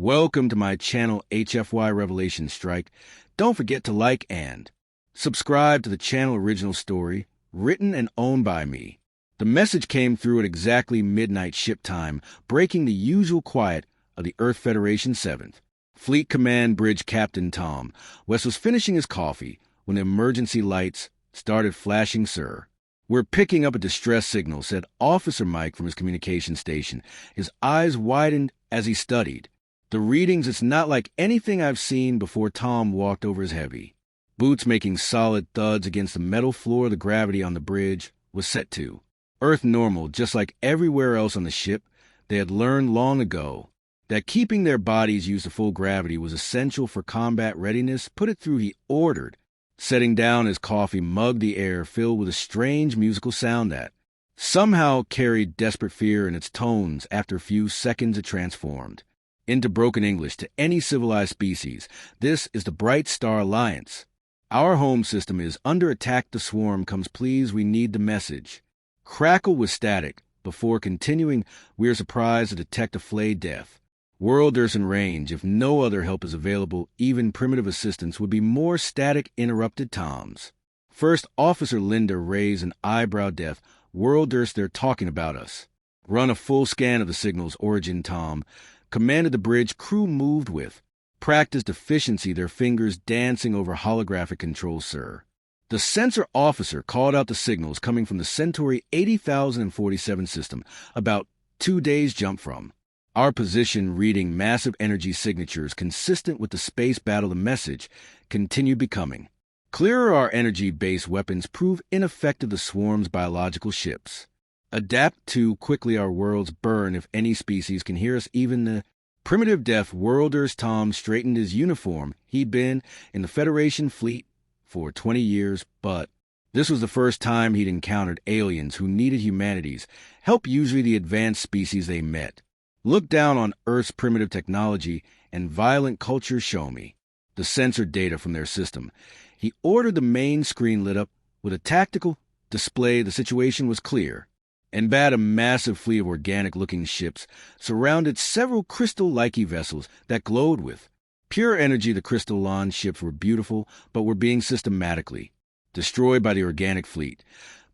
Welcome to my channel HFY Revelation Strike. Don't forget to like and subscribe to the channel original story, written and owned by me. The message came through at exactly midnight ship time, breaking the usual quiet of the Earth Federation 7th. Fleet Command Bridge Captain Tom West was finishing his coffee when the emergency lights started flashing, sir. "We're picking up a distress signal," said Officer Mike from his communication station. His eyes widened as he studied. "The readings, it's not like anything I've seen before." Tom walked over his heavy boots, making solid thuds against the metal floor. The gravity on the bridge was set to Earth normal, just like everywhere else on the ship. They had learned long ago that keeping their bodies used to full gravity was essential for combat readiness. "Put it through," he ordered, setting down his coffee mug. The air filled with a strange musical sound that somehow carried desperate fear in its tones. After a few seconds, it transformed into broken English to any civilized species. "This is the Bright Star Alliance. Our home system is under attack. The swarm comes. Please, we need the message." Crackle was static. Before continuing, "We are surprised to detect a flayed death worlders in range. If no other help is available, even primitive assistance would be more." Static interrupted Tom's First Officer Linda raised an eyebrow. "Death worlders, they're talking about us." "Run a full scan of the signal's origin," Tom commanded. The bridge crew moved with practiced efficiency, their fingers dancing over holographic controls. "Sir." The sensor officer called out the signals coming from the Centauri 80,047 system, about 2 days' jump from our position, reading massive energy signatures consistent with the space battle. The message continued becoming clearer. "Our energy-based weapons prove ineffective. The swarm's biological ships adapt too quickly. Our worlds burn if any species can hear us, even the primitive death worlders." Tom straightened his uniform. He'd been in the Federation fleet for 20 years, but this was the first time he'd encountered aliens who needed humanity's help, usually the advanced species they met looked down on Earth's primitive technology and violent culture. "Show me the censored data from their system." He ordered. The main screen lit up with a tactical display. The situation was clear and bad. A massive fleet of organic-looking ships surrounded several crystal-like vessels that glowed with pure energy. The crystalline ships were beautiful, but were being systematically destroyed by the organic fleet.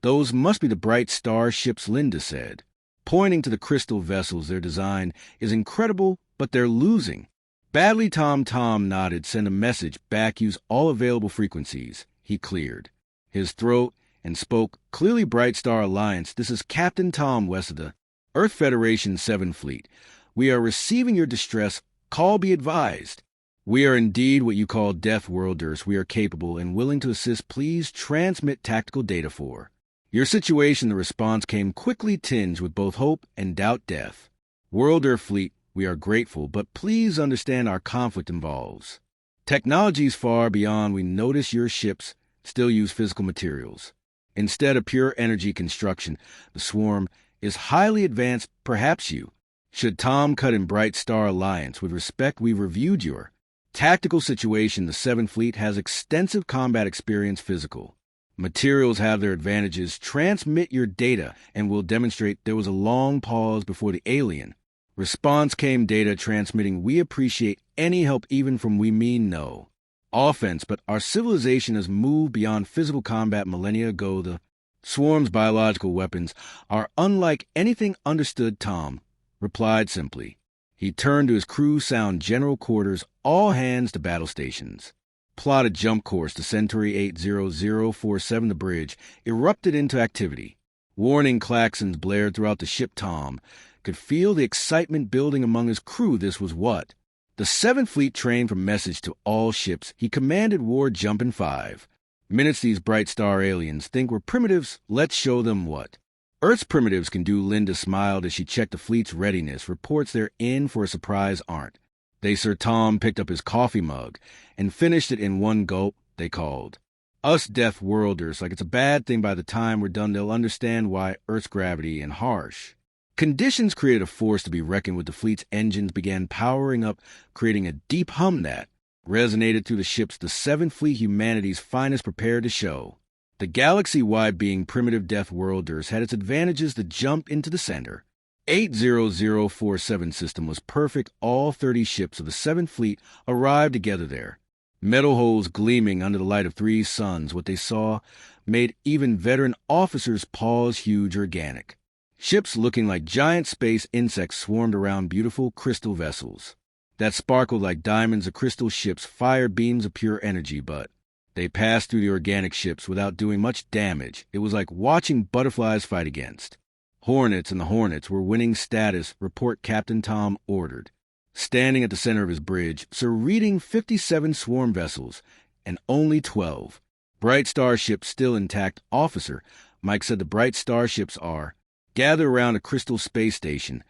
"Those must be the Bright Star ships," Linda said, pointing to the crystal vessels. "Their design is incredible, but they're losing badly." Tom nodded. "Send a message back. Use all available frequencies." He cleared his throat and spoke clearly. "Bright Star Alliance, this is Captain Tom West of the Earth Federation 7 Fleet. We are receiving your distress call. Be advised, we are indeed what you call death worlders. We are capable and willing to assist. Please transmit tactical data for your situation." The response came quickly, tinged with both hope and doubt. "Death worlder fleet, we are grateful, but please understand our conflict involves technologies far beyond. We notice your ships still use physical materials instead of pure energy construction. The swarm is highly advanced. Perhaps you should." Tom cut in. "Bright Star Alliance, with respect, we've reviewed your tactical situation. The 7th Fleet has extensive combat experience. Physical materials have their advantages. Transmit your data and we'll demonstrate." There was a long pause before the alien response came. "Data transmitting. We appreciate any help, even from we mean no offense, but our civilization has moved beyond physical combat millennia ago. The swarm's biological weapons are unlike anything." "Understood," Tom replied simply. He turned to his crew. "Sound general quarters. All hands to battle stations. Plot a jump course to Centauri 80047. The bridge erupted into activity. Warning klaxons blared throughout the ship. Tom could feel the excitement building among his crew. This was what the 7th Fleet trained for. "Message to all ships," he commanded. "War jump in 5 minutes. These Bright Star aliens think we're primitives. Let's show them what Earth's primitives can do." Linda smiled as she checked the fleet's readiness. "Reports they're in for a surprise, aren't they, sir?" Tom picked up his coffee mug and finished it in one gulp. "They called us death worlders like it's a bad thing. By the time we're done, they'll understand why Earth's gravity and harsh conditions created a force to be reckoned with." The fleet's engines began powering up, creating a deep hum that resonated through the ships. The 7th Fleet, humanity's finest, prepared to show the galaxy-wide being primitive death worlders had its advantages. The jump into the center 80047 system was perfect. All 30 ships of the 7th Fleet arrived together there. Metal holes gleaming under the light of 3 suns. What they saw made even veteran officers pause. Huge organic ships looking like giant space insects swarmed around beautiful crystal vessels that sparkled like diamonds. The crystal ships fired beams of pure energy, but they passed through the organic ships without doing much damage. It was like watching butterflies fight against hornets, and the hornets were winning status. Report, Captain Tom ordered. Standing at the center of his bridge, Sir, reading 57 swarm vessels and only 12 bright starships still intact. Officer, Mike said the bright starships are gathered around a crystal space station.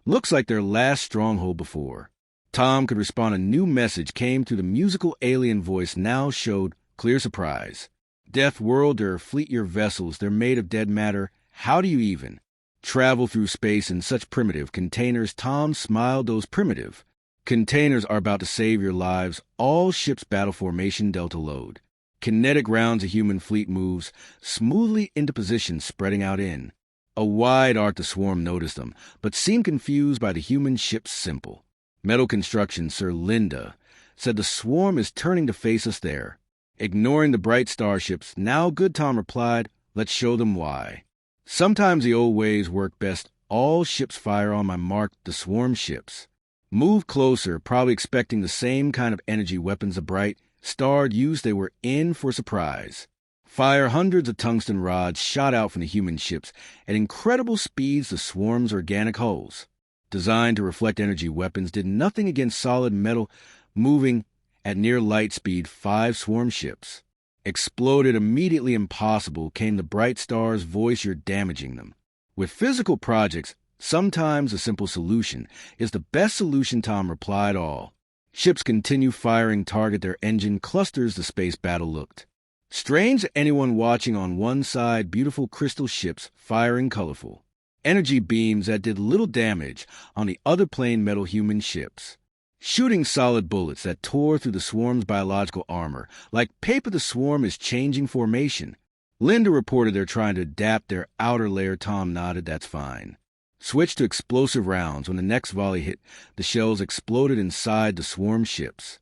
Looks like their last stronghold before Tom could respond. A new message came through the musical alien voice. Now showed clear surprise. Death Worlder Fleet, your vessels, they're made of dead matter. How do you even travel through space in such primitive containers? Tom smiled. Those primitive containers are about to save your lives. All ships battle formation delta load. Kinetic rounds. A human fleet moves smoothly into position, spreading out in a wide arc. The swarm noticed them, but seemed confused by the human ship's simple metal construction. Sir, Linda said the swarm is turning to face us there, ignoring the bright starships. Now good, Tom replied. Let's show them why. Sometimes the old ways work best. All ships fire on my mark. The swarm ships moved closer, probably expecting the same kind of energy weapons the bright star used. They were in for surprise fire. Hundreds of tungsten rods shot out from the human ships at incredible speeds. The swarm's organic hulls, designed to reflect energy weapons, did nothing against solid metal moving at near light speed. 5 swarm ships exploded immediately. Impossible, came the bright star's voice. You're damaging them. With physical projects, sometimes a simple solution is the best solution, Tom replied. All ships continue firing. Target their engine clusters. The space battle looked strange to anyone watching. On one side, beautiful crystal ships firing colorful energy beams that did little damage. On the other, plain metal human ships shooting solid bullets that tore through the swarm's biological armor like paper. The swarm is changing formation. Linda reported they're trying to adapt their outer layer. Tom nodded. That's fine. Switch to explosive rounds. When the next volley hit, the shells exploded inside the swarm ships.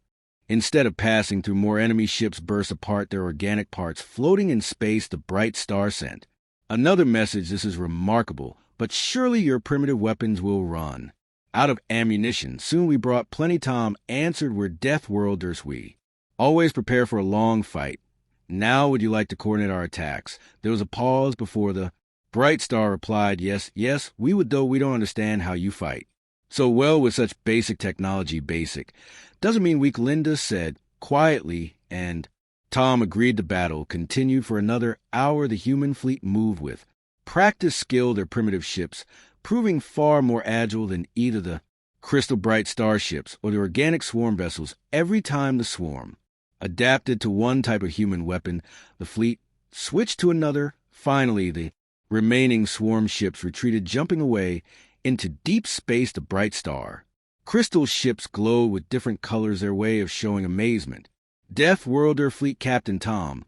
Instead of passing through, more enemy ships burst apart, their organic parts floating in space. The bright star sent another message. This is remarkable, but surely your primitive weapons will run out of ammunition. Soon. We brought plenty, Tom answered. We're Death Worlders. We always prepare for a long fight. Now would you like to coordinate our attacks? There was a pause before the bright star replied. Yes, we would, though we don't understand how you fight so well with such basic technology. Basic doesn't mean weak, Linda said quietly, and Tom agreed. The battle continued for another hour. The human fleet moved with practiced skill. Their primitive ships proving far more agile than either the crystal bright starships or the organic swarm vessels. Every time the swarm adapted to one type of human weapon, the fleet switched to another. Finally, the remaining swarm ships retreated, jumping away into deep space. The bright star crystal ships glowed with different colors, their way of showing amazement. Death Worlder Fleet Captain Tom,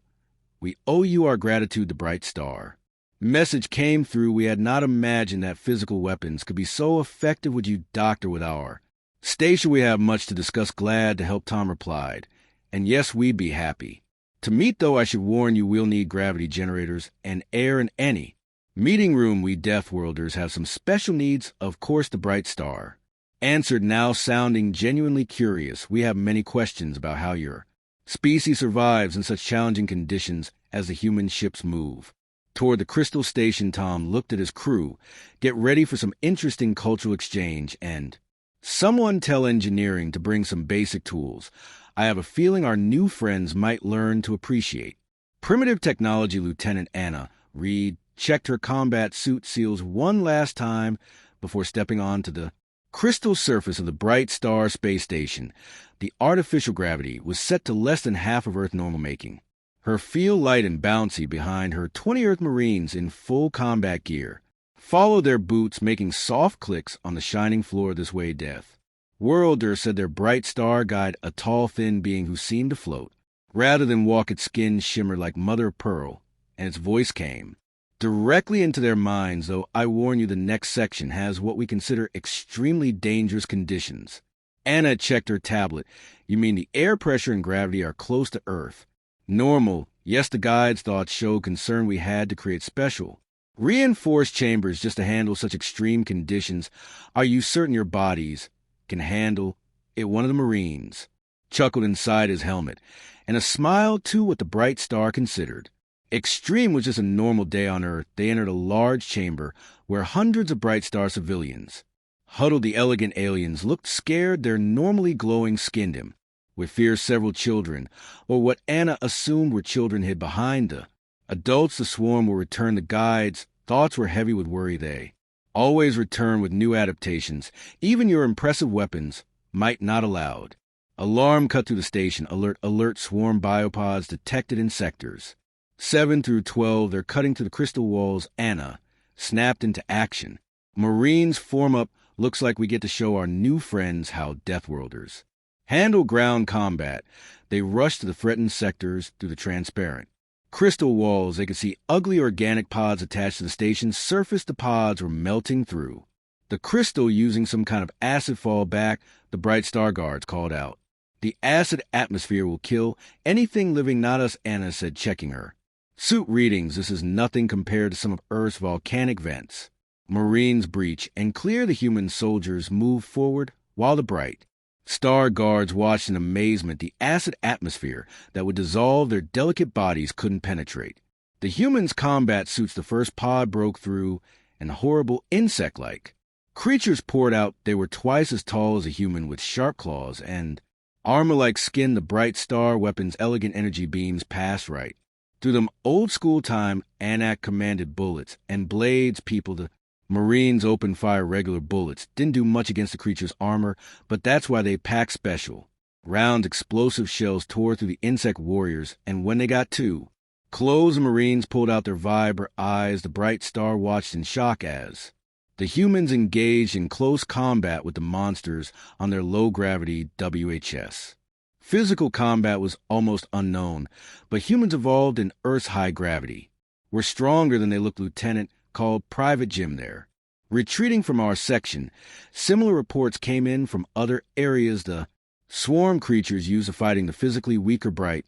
we owe you our gratitude. The bright star message came through. We had not imagined that physical weapons could be so effective. Would you doctor with our station? We have much to discuss. Glad to help, Tom replied. And yes, we'd be happy to meet, though I should warn you, we'll need gravity generators and air in any meeting room. We Death Worlders have some special needs. Of course, the bright star answered, now sounding genuinely curious. We have many questions about how your species survives in such challenging conditions. As the human ships move toward the crystal station, Tom looked at his crew. Get ready for some interesting cultural exchange, and someone tell engineering to bring some basic tools. I have a feeling our new friends might learn to appreciate primitive technology. Lieutenant Anna Reed checked her combat suit seals one last time before stepping onto the crystal surface of the bright star space station. The artificial gravity was set to less than half of Earth normal, making her feel light and bouncy behind her. 20 Earth Marines in full combat gear followed their boots, making soft clicks on the shining floor. This way, Death Worlder said their bright star guide, a tall, thin being who seemed to float rather than walk. Its skin shimmered like mother of pearl, and its voice came Directly into their minds, though. I warn you, the next section has what we consider extremely dangerous conditions. Anna checked her tablet. You mean the air pressure and gravity are close to Earth. Normal. Yes, the guide's thoughts showed concern we had to create special, reinforced chambers just to handle such extreme conditions. Are you certain your bodies can handle it? One of the Marines chuckled inside his helmet, and a smile too what the bright star considered. Extreme was just a normal day on Earth. They entered a large chamber where hundreds of bright star civilians huddled. The elegant aliens looked scared. Their normally glowing skinned him. With fear, several children, or what Anna assumed were children, hid behind the adults. The swarm will return. The guides' thoughts were heavy with worry. They always return with new adaptations. Even your impressive weapons might not allowed. Alarm cut through the station. Alert, alert, swarm biopods detected in sectors 7 through 12. They're cutting through the crystal walls. Anna snapped into action. Marines form up. Looks like we get to show our new friends how Deathworlders handle ground combat. They rushed to the threatened sectors through the transparent crystal walls. They could see ugly organic pods attached to the station's surface. The pods were melting through the crystal using some kind of acid. Fall back, the bright star guards called out. The acid atmosphere will kill anything living, not us, Anna said, checking her suit readings. This is nothing compared to some of Earth's volcanic vents. Marines breach and clear. The human soldiers move forward while the bright star guards watched in amazement. The acid atmosphere that would dissolve their delicate bodies couldn't penetrate the humans' combat suits. The first pod broke through, and horrible insect-like creatures poured out. They were twice as tall as a human with sharp claws and armor-like skin. The bright star weapons' elegant energy beams passed right through them. Old-school time, Anak commanded bullets and blades. People, the Marines opened fire. Regular bullets didn't do much against the creature's armor, but that's why they packed special round. Explosive shells tore through the insect warriors, and when they got too close, the Marines pulled out their Viber eyes. The bright star watched in shock as the humans engaged in close combat with the monsters on their low-gravity WHS. Physical combat was almost unknown, but humans evolved in Earth's high gravity were stronger than they looked. Lieutenant called Private Jim there, retreating from our section. Similar reports came in from other areas. The swarm creatures used to fighting the physically weaker bright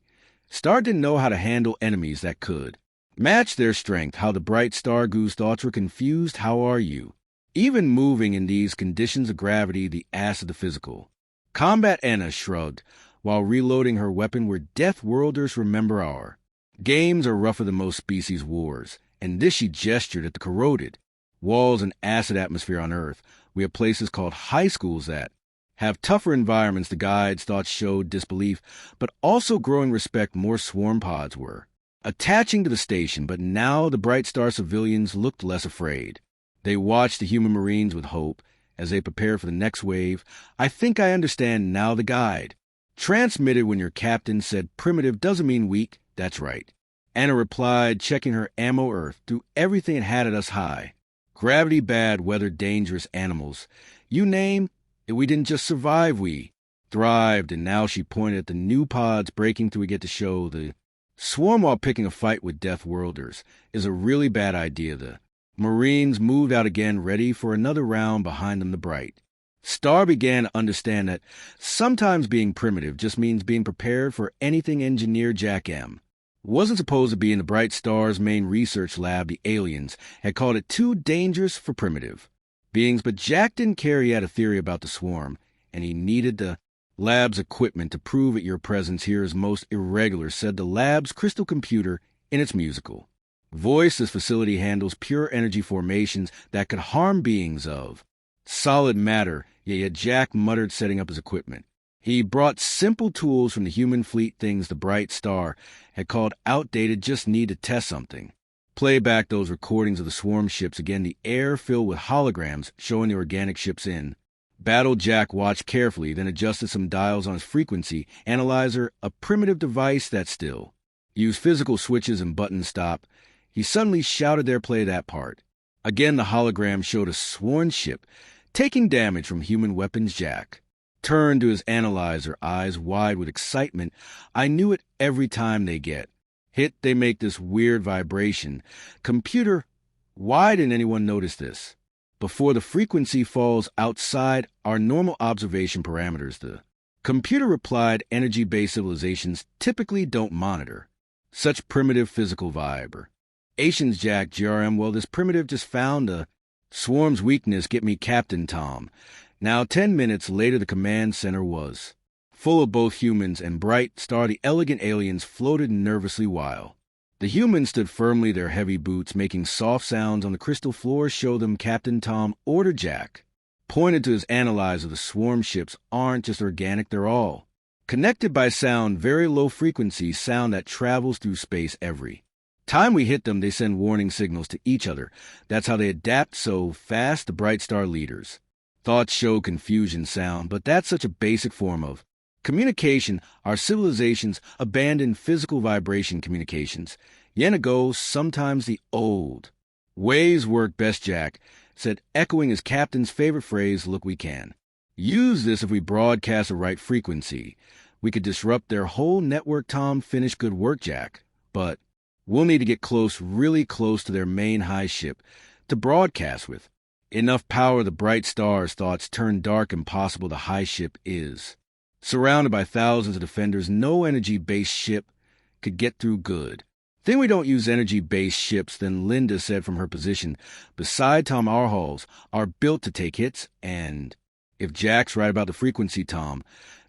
star didn't know how to handle enemies that could match their strength. How the bright star goose thoughts were confused. How are you even moving in these conditions of gravity? The ass of the physical combat. Anna shrugged while reloading her weapon. We're Deathworlders. Remember, our games are rougher than most species' wars. And this, she gestured at the corroded walls and acid atmosphere on Earth. We have places called high schools that have tougher environments. The guides' thoughts showed disbelief, but also growing respect. More swarm pods were attaching to the station, but now the bright star civilians looked less afraid. They watched the human Marines with hope as they prepared for the next wave. I think I understand now. The guide transmitted when your captain said primitive doesn't mean weak. That's right. Anna replied, checking her ammo. Earth threw everything it had at us. High gravity, bad weather, dangerous animals. You name it, we didn't just survive, we thrived. And now she pointed at the new pods breaking through. We get to show the swarm while picking a fight with Deathworlders is a really bad idea. The Marines moved out again, ready for another round. Behind them, the bright star began to understand that sometimes being primitive just means being prepared for anything. Engineer Jack M. wasn't supposed to be in the bright star's main research lab. The aliens had called it too dangerous for primitive beings, but Jack didn't care. He had a theory about the swarm, and he needed the lab's equipment to prove that your presence here is most irregular, said the lab's crystal computer in its musical voice. This facility handles pure energy formations that could harm beings of solid matter. Yet Jack muttered, setting up his equipment. He brought simple tools from the human fleet, things the bright star had called outdated, just need to test something. Play back those recordings of the swarm ships. Again, the air filled with holograms showing the organic ships in battle. Jack watched carefully, then adjusted some dials on his frequency analyzer, a primitive device that still used physical switches and button stop. He suddenly shouted there, play that part. Again, the hologram showed a sworn ship taking damage from human weapons. Jack turned to his analyzer, eyes wide with excitement. I knew it every time they get hit, they make this weird vibration. Computer, why didn't anyone notice this? Before the frequency falls outside our normal observation parameters, the computer replied, energy-based civilizations typically don't monitor such primitive physical vibe. Asians Jack GRM, well, this primitive just found a swarm's weakness. Get me Captain Tom. Now 10 minutes later, the command center was full of both humans and Bright Star. The elegant aliens floated nervously while the humans stood firmly, their heavy boots making soft sounds on the crystal floor. Show them, Captain Tom ordered. Jack pointed to his analyzer. The swarm ships aren't just organic, they're all connected by sound, very low frequency sound that travels through space. Every time we hit them, they send warning signals to each other. That's how they adapt so fast. The Bright Star leaders thoughts show confusion sound, but that's such a basic form of communication. Our civilizations abandoned physical vibration communications. Yen ago, sometimes the old ways work best, Jack said, echoing his captain's favorite phrase. Look, we can use this if we broadcast the right frequency. We could disrupt their whole network. Tom finished. Good work, Jack. But we'll need to get close, really close to their main high ship to broadcast with enough power. The Bright Star's thoughts turned dark. Impossible. The high ship is surrounded by thousands of defenders. No energy-based ship could get through. Good thing we don't use energy-based ships, then Linda said from her position beside Tom. Our hulls are built to take hits, and if Jack's right about the frequency, Tom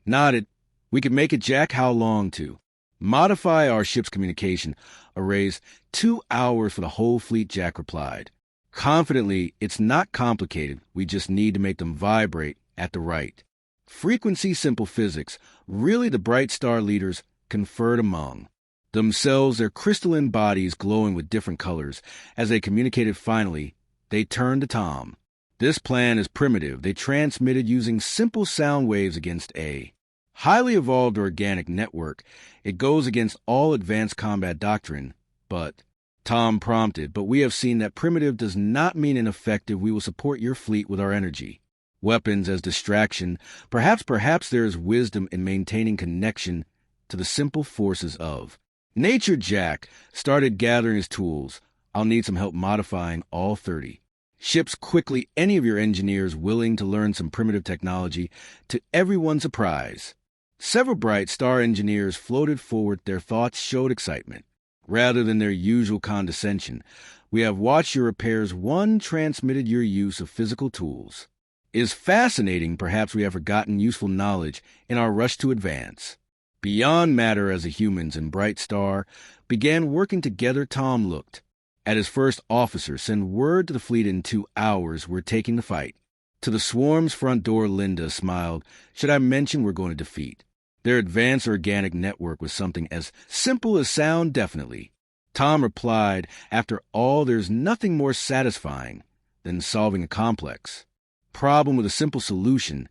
nodded. We could make it, Jack. How long to modify our ship's communication arrays? 2 hours for the whole fleet, Jack replied confidently. It's not complicated. We just need to make them vibrate at the right frequency. Simple physics. Really, the Bright Star leaders conferred among themselves, their crystalline bodies glowing with different colors. As they communicated finally, they turned to Tom. This plan is primitive. They transmitted using simple sound waves against a highly evolved organic network. It goes against all advanced combat doctrine, but Tom prompted, but we have seen that primitive does not mean ineffective. We will support your fleet with our energy weapons as distraction. Perhaps there is wisdom in maintaining connection to the simple forces of nature. Jack started gathering his tools. I'll need some help modifying all 30 ships quickly. Any of your engineers willing to learn some primitive technology? To everyone's surprise, several Bright Star engineers floated forward. Their thoughts showed excitement rather than their usual condescension. We have watched your repairs. One transmitted your use of physical tools is fascinating. Perhaps we have forgotten useful knowledge in our rush to advance beyond matter. As the humans and Bright Star began working together, Tom looked at his first officer. Send word to the fleet in 2 hours. We're taking the fight to the swarm's front door. Linda smiled. Should I mention we're going to defeat their advanced organic network with something as simple as sound? Definitely. Tom replied, after all, there's nothing more satisfying than solving a complex problem with a simple solution.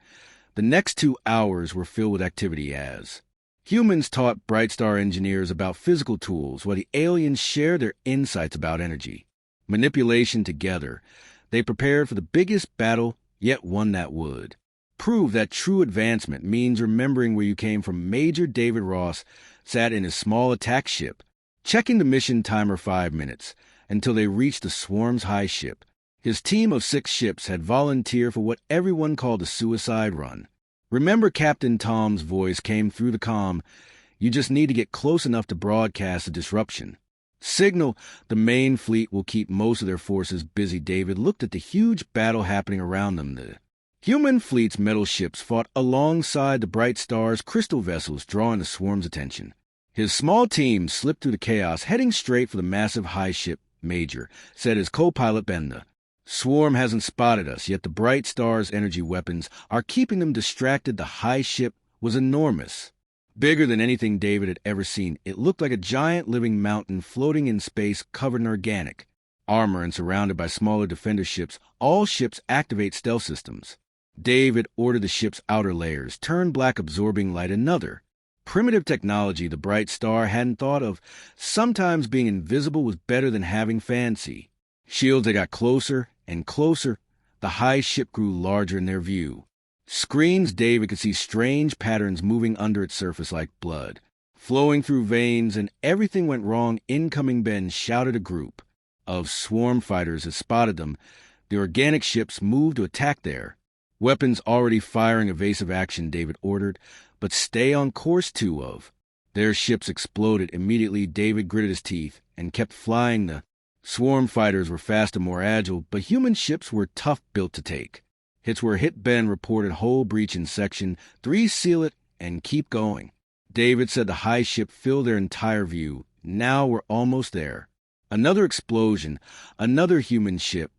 The next 2 hours were filled with activity as humans taught Bright Star engineers about physical tools, while the aliens shared their insights about energy manipulation. Together, they prepared for the biggest battle yet, one that would prove that true advancement means remembering where you came from. Major David Ross sat in his small attack ship, checking the mission timer. 5 minutes until they reached the swarm's high ship. His team of 6 ships had volunteered for what everyone called a suicide run. Remember, Captain Tom's voice came through the comm. You just need to get close enough to broadcast a disruption signal. The main fleet will keep most of their forces busy. David looked at the huge battle happening around them. The human fleet's metal ships fought alongside the Bright Star's crystal vessels, drawing the swarm's attention. His small team slipped through the chaos, heading straight for the massive high ship. Major said his co-pilot Ben, the swarm hasn't spotted us yet. The Bright Star's energy weapons are keeping them distracted. The high ship was enormous, bigger than anything David had ever seen. It looked like a giant living mountain floating in space, covered in organic armor and surrounded by smaller defender ships. All ships activate stealth systems. David ordered the ship's outer layers turn black, absorbing light. Another primitive technology the Bright Star hadn't thought of. Sometimes being invisible was better than having fancy shields. They got closer and closer. The high ship grew larger in their view screens. David could see strange patterns moving under its surface like blood flowing through veins, and everything went wrong. Incoming Ben shouted. A group of swarm fighters had spotted them. The organic ships moved to attack there. Weapons already firing. Evasive action, David ordered, but stay on course. Two of their ships exploded immediately. David gritted his teeth and kept flying. The swarm fighters were faster, more agile, but human ships were tough, built to take hits. Were hit. Ben reported hull breach in section 3. Seal it and keep going. David said. The high ship filled their entire view. Now we're almost there. Another explosion. Another human ship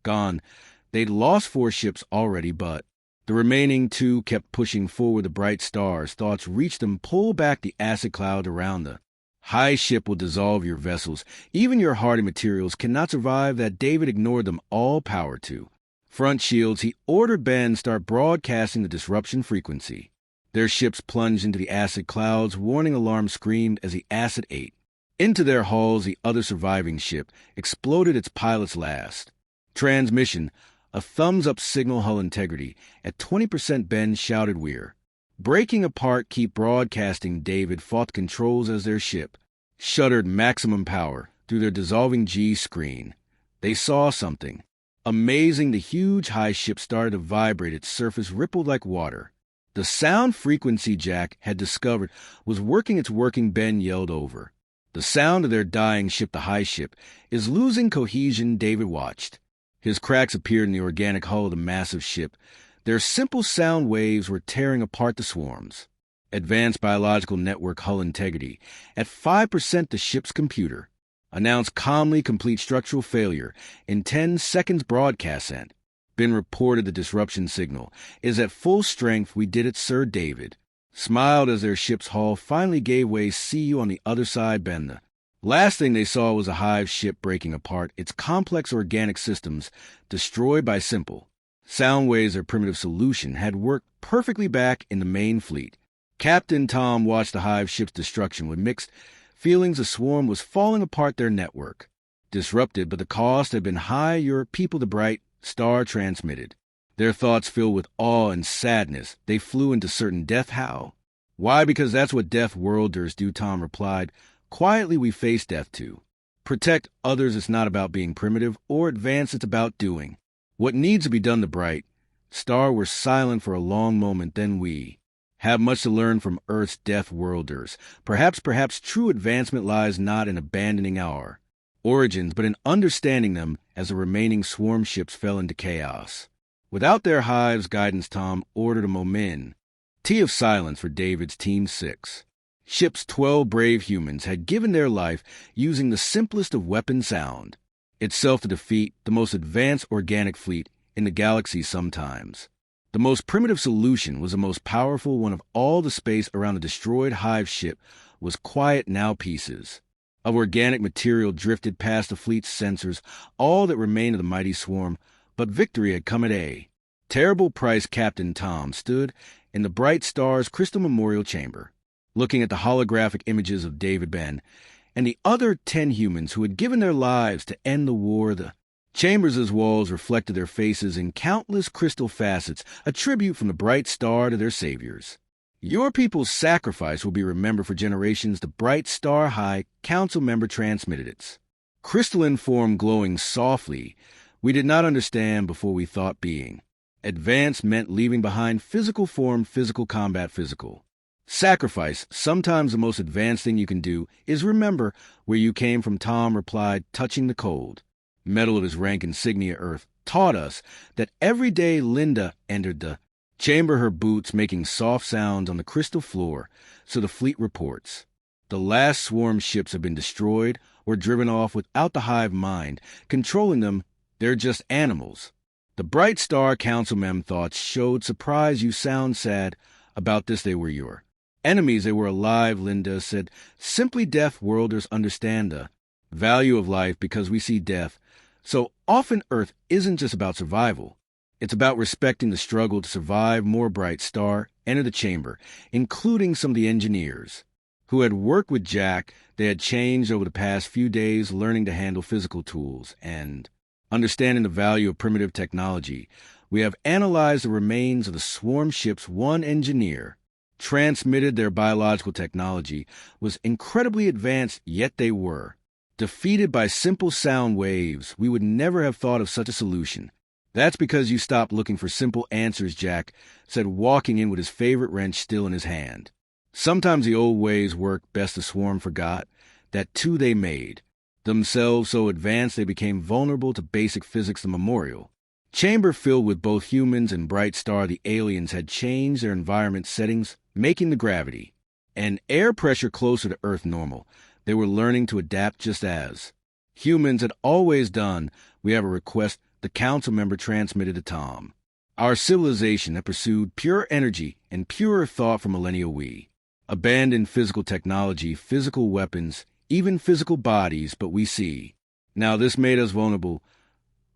gone. They'd lost 4 ships already, but the remaining 2 kept pushing forward. The bright stars' thoughts reached them. Pull back the acid cloud around the high ship will dissolve your vessels. Even your hardy materials cannot survive that. David ignored them. All power to front shields. He ordered Ben start broadcasting the disruption frequency. Their ships plunged into the acid clouds. Warning alarm screamed as the acid ate into their hulls. The other surviving ship exploded. Its pilot's last transmission, a thumbs-up signal. Hull integrity at 20%. Ben shouted. We're breaking apart. Keep broadcasting. David fought the controls as their ship shuddered. Maximum power through their dissolving G screen. They saw something amazing. The huge high ship started to vibrate. Its surface rippled like water. The sound frequency Jack had discovered was working. It's working. Ben yelled over the sound of their dying ship. The high ship is losing cohesion. David watched. His cracks appeared in the organic hull of the massive ship. Their simple sound waves were tearing apart the swarms. Advanced biological network hull integrity at 5%. The ship's computer announced calmly. Complete structural failure in 10 seconds. Broadcast sent. Ben reported. The disruption signal is at full strength. We did it, sir. David smiled as their ship's hull finally gave way. See you on the other side, Ben. The last thing they saw was a hive ship breaking apart, its complex organic systems destroyed by simple sound waves. Their primitive solution had worked perfectly back in the main fleet. Captain Tom watched the hive ship's destruction with mixed feelings. The swarm was falling apart, their network disrupted, but the cost had been high. Your people, the bright star transmitted. Their thoughts filled with awe and sadness. They flew into certain death. How? Why? Because that's what death worlders do, Tom replied. Quietly, we face death to protect others. It's not about being primitive or advanced. It's about doing what needs to be done. The bright star were silent for a long moment. Then we have much to learn from Earth's death worlders. Perhaps true advancement lies not in abandoning our origins, but in understanding them. As the remaining swarm ships fell into chaos without their hives' guidance, Tom ordered a moment of silence for David's Team 6. Ship's 12 brave humans had given their life using the simplest of weapon sound itself to defeat the most advanced organic fleet in the galaxy. Sometimes the most primitive solution was the most powerful one of all. The space around the destroyed hive ship was quiet now. Pieces of organic material drifted past the fleet's sensors, all that remained of the mighty swarm. But victory had come at a terrible price. Captain Tom stood in the bright star's crystal memorial chamber, looking at the holographic images of David, Ben, and the other 10 humans who had given their lives to end the war. The chambers' walls reflected their faces in countless crystal facets, a tribute from the bright star to their saviors. Your people's sacrifice will be remembered for generations. The bright star high council member transmitted its crystalline form glowing softly. We did not understand before we thought being advanced meant leaving behind physical form, physical combat, physical sacrifice. Sometimes the most advanced thing you can do is remember where you came from. Tom replied, touching the cold metal of his rank insignia. Earth taught us that every day. Linda entered the chamber, her boots making soft sounds on the crystal floor. So the fleet reports. The last swarm ships have been destroyed or driven off without the hive mind controlling them. They're just animals. The bright star councilman thoughts showed surprise. You sound sad about this. They were your enemies. They were alive, Linda said. Simply death worlders understand the value of life because we see death. So often Earth isn't just about survival. It's about respecting the struggle to survive. More bright star entered the chamber, including some of the engineers who had worked with Jack. They had changed over the past few days, learning to handle physical tools and understanding the value of primitive technology. We have analyzed the remains of the swarm ships. One engineer transmitted their biological technology was incredibly advanced, yet they were. Defeated by simple sound waves, we would never have thought of such a solution. That's because you stopped looking for simple answers, Jack said, walking in with his favorite wrench still in his hand. Sometimes the old ways worked best the swarm forgot. That too they made. Themselves so advanced they became vulnerable to basic physics, the memorial. Chamber filled with both humans and Bright Star, the aliens had changed their environment settings, making the gravity and air pressure closer to Earth normal. They were learning to adapt just as humans had always done. We have a request, the council member transmitted to Tom. Our civilization had pursued pure energy and purer thought for millennia. We abandoned physical technology, physical weapons, even physical bodies, but we see. Now this made us vulnerable.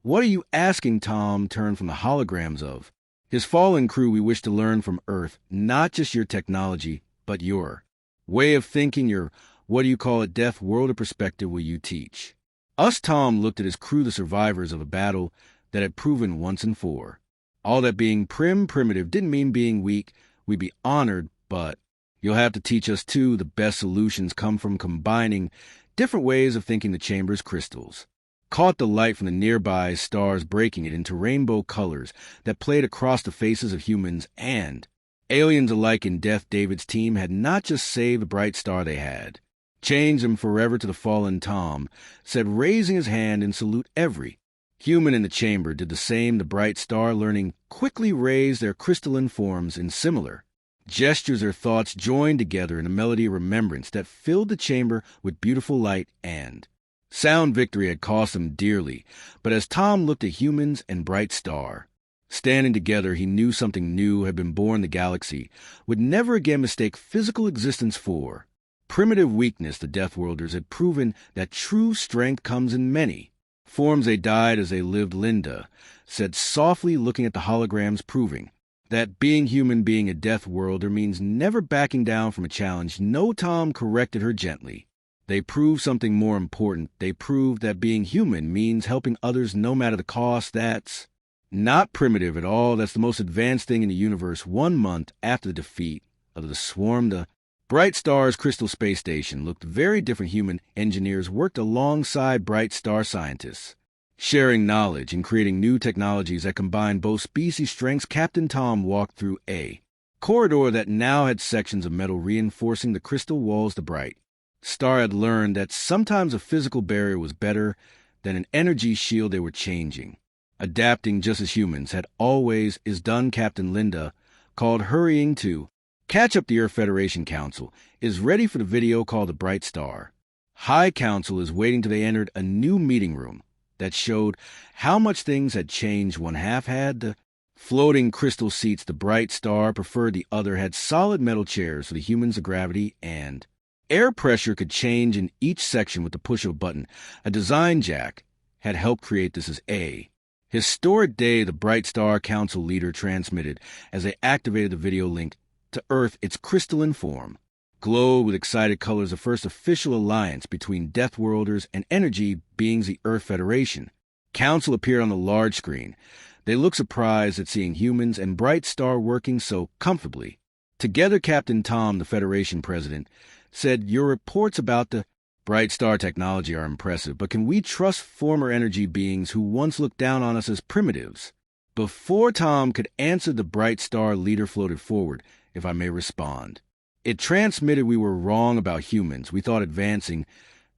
What are you asking? Tom turned from the holograms of his fallen crew. We wish to learn from Earth, not just your technology, but your way of thinking, your, what do you call it, death world of perspective will you teach us? Tom looked at his crew, the survivors of a battle that had proven once and for all that being primitive didn't mean being weak. We'd be honored, but you'll have to teach us too. The best solutions come from combining different ways of thinking. The chamber's crystals caught the light from the nearby stars, breaking it into rainbow colors that played across the faces of humans and aliens alike in death. David's team had not just saved the Bright Star, they had changed them forever to the fallen. Tom said, raising his hand in salute. Every human in the chamber did the same. The Bright Star, learning, quickly raised their crystalline forms in similar gestures. Their thoughts joined together in a melody of remembrance that filled the chamber with beautiful light and sound. Victory had cost them dearly, but as Tom looked at humans and Bright Star standing together, he knew something new had been born. The galaxy would never again mistake physical existence for primitive weakness. The Deathworlders had proven that true strength comes in many forms. They died as they lived, Linda said softly, looking at the holograms, proving that being human, being a Deathworlder, means never backing down from a challenge. No, Tom corrected her gently. They proved something more important. They proved that being human means helping others no matter the cost. That's not primitive at all. That's the most advanced thing in the universe. 1 month after the defeat of the swarm, the Bright Star's crystal space station looked very different. Human engineers worked alongside Bright Star scientists, sharing knowledge and creating new technologies that combined both species' strengths. Captain Tom walked through a corridor that now had sections of metal reinforcing the crystal walls. The Bright Star had learned that sometimes a physical barrier was better than an energy shield. They were changing, adapting just as humans had always is done. Captain Linda called, hurrying to catch up. The Earth Federation Council is ready for the video call. The Bright Star High Council is waiting till they entered a new meeting room that showed how much things had changed. One half had the floating crystal seats the Bright Star preferred. The other had solid metal chairs for the humans. The gravity and air pressure could change in each section with the push of a button. A design Jack had helped create. This is a historic day, the Bright Star Council leader transmitted as they activated the video link to Earth. Its crystalline form glowed with excited colors. The first official alliance between Deathworlders and energy beings, the Earth Federation Council, appeared on the large screen. They looked surprised at seeing humans and Bright Star working so comfortably together. Captain Tom, the Federation president, said, your reports about the Bright Star technology are impressive, but can we trust former energy beings who once looked down on us as primitives? Before Tom could answer, the Bright Star leader floated forward. If I may respond, it transmitted, we were wrong about humans. We thought advancing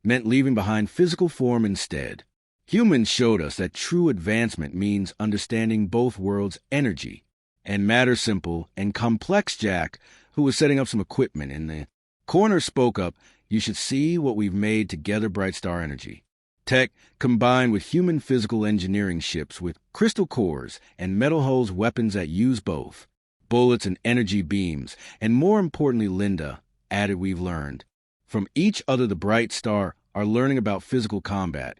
meant leaving behind physical form instead. Humans showed us that true advancement means understanding both worlds, energy and matter. Simple and complex. Jack, who was setting up some equipment in the corner, spoke up. You should see what we've made together. Bright Star energy tech combined with human physical engineering ships with crystal cores and metal hulls, weapons that use both bullets and energy beams. And more importantly, Linda added, we've learned from each other. The Bright Star are learning about physical combat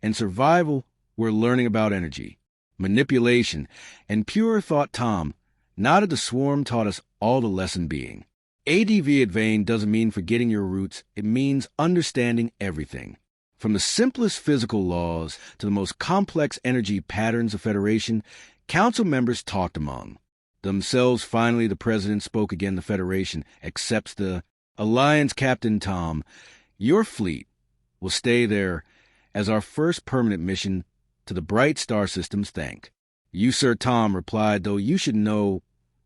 and survival. We're learning about energy, manipulation, and pure thought. Tom nodded. The swarm taught us all. The lesson being ADV advain doesn't mean forgetting your roots. It means understanding everything, from the simplest physical laws to the most complex energy patterns. The Federation Council members talked among Themselves, finally, the president spoke again. The Federation accepts the alliance. Captain Tom, your fleet will stay there as our first permanent mission to the bright star system's thank. You, Sir Tom, replied, though you should know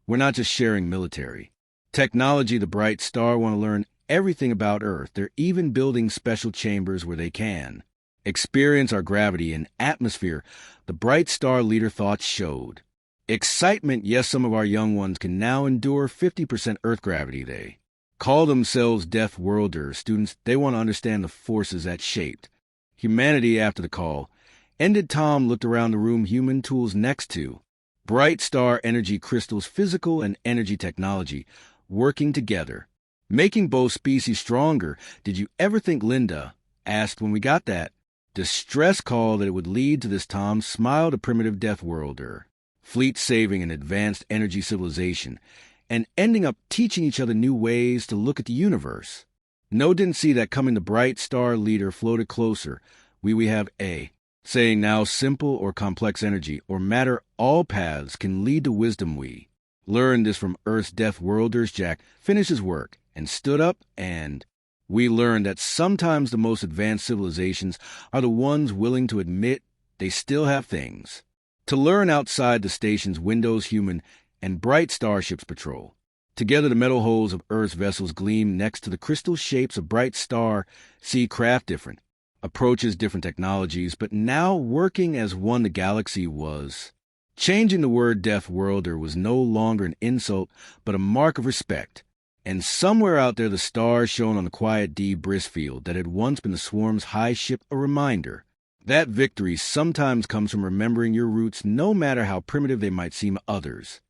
we're not just sharing military technology. The bright star want to learn everything about Earth. They're even building special chambers where they can experience our gravity and atmosphere. The bright star leader thoughts showed excitement. Yes, some of our young ones can now endure 50% Earth gravity. They call themselves Death Worlders. Students, they want to understand the forces that shaped humanity. After the call ended, Tom looked around the room. Human tools next to bright star energy crystals, physical and energy technology working together, making both species stronger. Did you ever think, Linda asked, when we got that distress call, that it would lead to this? Tom smiled. A primitive Death Worlder fleet saving an advanced energy civilization and ending up teaching each other new ways to look at the universe. No, didn't see that coming. The bright star leader floated closer. We have a saying now: simple or complex energy or matter, all paths can lead to wisdom. We learned this from Earth's Death Worlders. Jack finished his work and stood up, and we learned that sometimes the most advanced civilizations are the ones willing to admit they still have things to learn outside the station's windows. Human and bright starships patrol together. The metal hulls of Earth's vessels gleam next to the crystal shapes of bright star. See craft, different approaches, different technologies, but now working as one. The galaxy was changing. The word Death Worlder was no longer an insult, but a mark of respect. And somewhere out there, the stars shone on the quiet debris field that had once been the swarm's high ship, a reminder that victory sometimes comes from remembering your roots, no matter how primitive they might seem to others.